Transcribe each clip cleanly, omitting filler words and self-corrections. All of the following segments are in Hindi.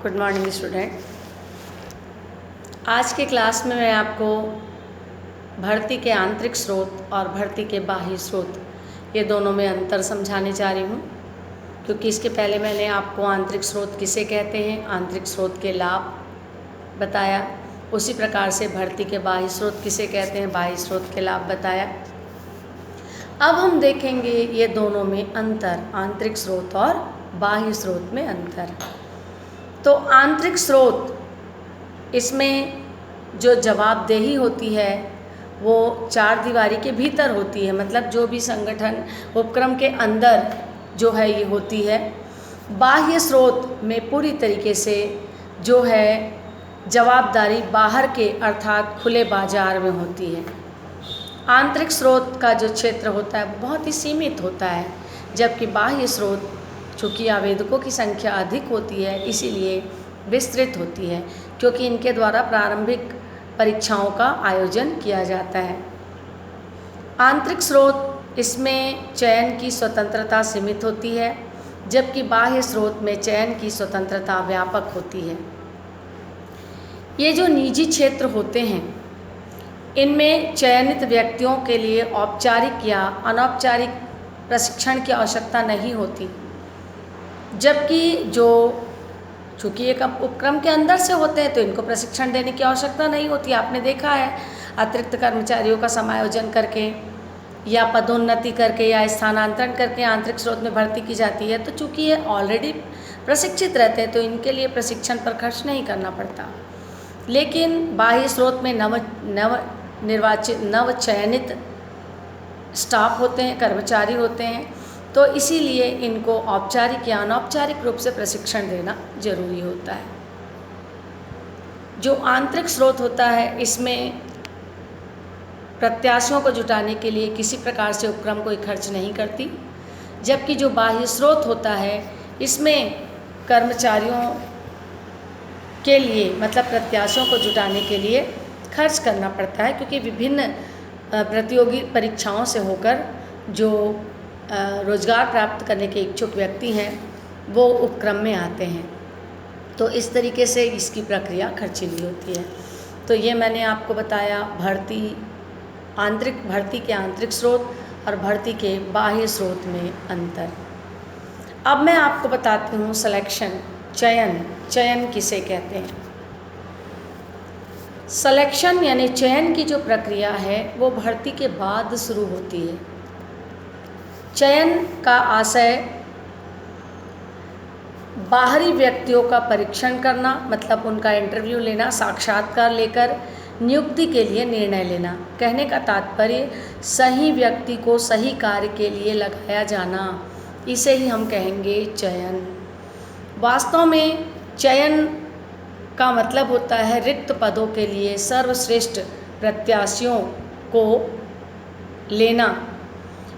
Good morning student. आज के क्लास में मैं आपको भर्ती के आंतरिक स्रोत और भर्ती के बाह्य स्रोत ये दोनों में अंतर समझाने जा रही हूँ, क्योंकि इसके पहले मैंने आपको आंतरिक स्रोत किसे कहते हैं, आंतरिक स्रोत के लाभ बताया। उसी प्रकार से भर्ती के बाह्य स्रोत किसे कहते हैं, बाह्य स्रोत के लाभ बताया। अब हम देखेंगे ये दोनों में अंतर, आंतरिक स्रोत और बाह्य स्रोत में अंतर। तो आंतरिक स्रोत, इसमें जो जवाबदेही होती है वो चार दीवारी के भीतर होती है, मतलब जो भी संगठन उपक्रम के अंदर जो है ये होती है। बाह्य स्रोत में पूरी तरीके से जो है जवाबदारी बाहर के अर्थात खुले बाजार में होती है। आंतरिक स्रोत का जो क्षेत्र होता है वो बहुत ही सीमित होता है, जबकि बाह्य स्रोत चूँकि आवेदकों की संख्या अधिक होती है इसीलिए विस्तृत होती है, क्योंकि इनके द्वारा प्रारंभिक परीक्षाओं का आयोजन किया जाता है। आंतरिक स्रोत, इसमें चयन की स्वतंत्रता सीमित होती है, जबकि बाह्य स्रोत में चयन की स्वतंत्रता व्यापक होती है। ये जो निजी क्षेत्र होते हैं इनमें चयनित व्यक्तियों के लिए औपचारिक या अनौपचारिक प्रशिक्षण की आवश्यकता नहीं होती, जबकि जो चूँकि एक उपक्रम के अंदर से होते हैं तो इनको प्रशिक्षण देने की आवश्यकता नहीं होती। आपने देखा है अतिरिक्त कर्मचारियों का समायोजन करके या पदोन्नति करके या स्थानांतरण करके आंतरिक स्रोत में भर्ती की जाती है, तो चूँकि ये ऑलरेडी प्रशिक्षित रहते हैं तो इनके लिए प्रशिक्षण पर खर्च नहीं करना पड़ता। लेकिन बाह्य स्रोत में नव चयनित स्टाफ होते हैं, कर्मचारी होते हैं, तो इसीलिए इनको औपचारिक या अनौपचारिक रूप से प्रशिक्षण देना जरूरी होता है। जो आंतरिक स्रोत होता है इसमें प्रत्याशियों को जुटाने के लिए किसी प्रकार से उपक्रम कोई खर्च नहीं करती, जबकि जो बाह्य स्रोत होता है इसमें कर्मचारियों के लिए मतलब प्रत्याशियों को जुटाने के लिए खर्च करना पड़ता है, क्योंकि विभिन्न प्रतियोगी परीक्षाओं से होकर जो रोजगार प्राप्त करने के इच्छुक व्यक्ति हैं वो उपक्रम में आते हैं। तो इस तरीके से इसकी प्रक्रिया खर्चीली होती है। तो ये मैंने आपको बताया भर्ती के आंतरिक स्रोत और भर्ती के बाह्य स्रोत में अंतर। अब मैं आपको बताती हूँ सिलेक्शन, चयन किसे कहते हैं। सिलेक्शन यानी चयन की जो प्रक्रिया है वो भर्ती के बाद शुरू होती है। चयन का आशय बाहरी व्यक्तियों का परीक्षण करना, मतलब उनका इंटरव्यू लेना, साक्षात्कार लेकर नियुक्ति के लिए निर्णय लेना। कहने का तात्पर्य सही व्यक्ति को सही कार्य के लिए लगाया जाना, इसे ही हम कहेंगे चयन। वास्तव में चयन का मतलब होता है रिक्त पदों के लिए सर्वश्रेष्ठ प्रत्याशियों को लेना।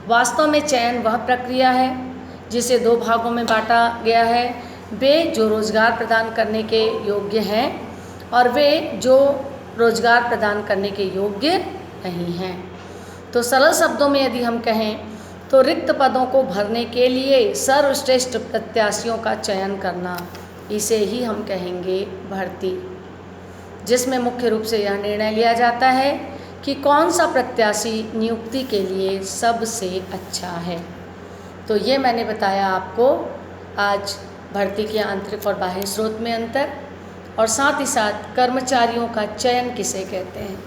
वास्तव में चयन वह प्रक्रिया है जिसे दो भागों में बांटा गया है, वे जो रोजगार प्रदान करने के योग्य हैं और वे जो रोजगार प्रदान करने के योग्य नहीं हैं। तो सरल शब्दों में यदि हम कहें तो रिक्त पदों को भरने के लिए सर्वश्रेष्ठ प्रत्याशियों का चयन करना, इसे ही हम कहेंगे भर्ती, जिसमें मुख्य रूप से यह निर्णय लिया जाता है कि कौन सा प्रत्याशी नियुक्ति के लिए सबसे अच्छा है। तो ये मैंने बताया आपको आज भर्ती के आंतरिक और बाह्य स्रोत में अंतर, और साथ ही साथ कर्मचारियों का चयन किसे कहते हैं।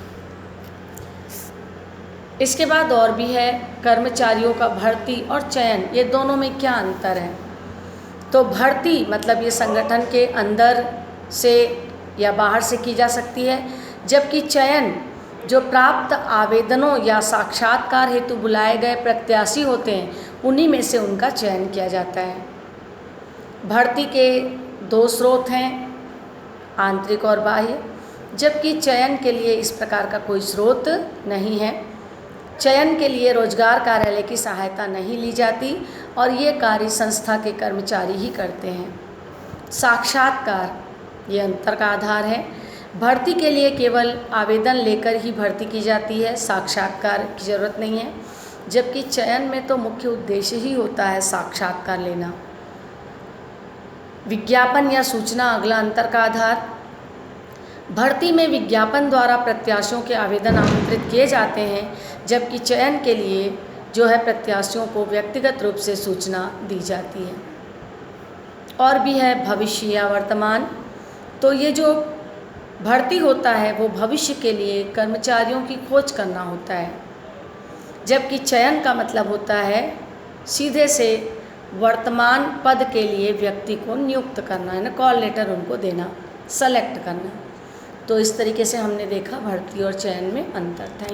इसके बाद और भी है कर्मचारियों का भर्ती और चयन, ये दोनों में क्या अंतर है। तो भर्ती मतलब ये संगठन के अंदर से या बाहर से की जा सकती है, जबकि चयन जो प्राप्त आवेदनों या साक्षात्कार हेतु बुलाए गए प्रत्याशी होते हैं उन्हीं में से उनका चयन किया जाता है। भर्ती के दो स्रोत हैं, आंतरिक और बाह्य, जबकि चयन के लिए इस प्रकार का कोई स्रोत नहीं है। चयन के लिए रोजगार कार्यालय की सहायता नहीं ली जाती और ये कार्य संस्था के कर्मचारी ही करते हैं। साक्षात्कार ये अंतर का आधार है। भर्ती के लिए केवल आवेदन लेकर ही भर्ती की जाती है, साक्षात्कार की ज़रूरत नहीं है, जबकि चयन में तो मुख्य उद्देश्य ही होता है साक्षात्कार लेना। विज्ञापन या सूचना अगला अंतर का आधार। भर्ती में विज्ञापन द्वारा प्रत्याशियों के आवेदन आमंत्रित किए जाते हैं, जबकि चयन के लिए जो है प्रत्याशियों को व्यक्तिगत रूप से सूचना दी जाती है। और भी है भविष्य या वर्तमान। तो ये जो भर्ती होता है वो भविष्य के लिए कर्मचारियों की खोज करना होता है, जबकि चयन का मतलब होता है सीधे से वर्तमान पद के लिए व्यक्ति को नियुक्त करना है ना, कॉल लेटर उनको देना, सेलेक्ट करना। तो इस तरीके से हमने देखा भर्ती और चयन में अंतर। थैंक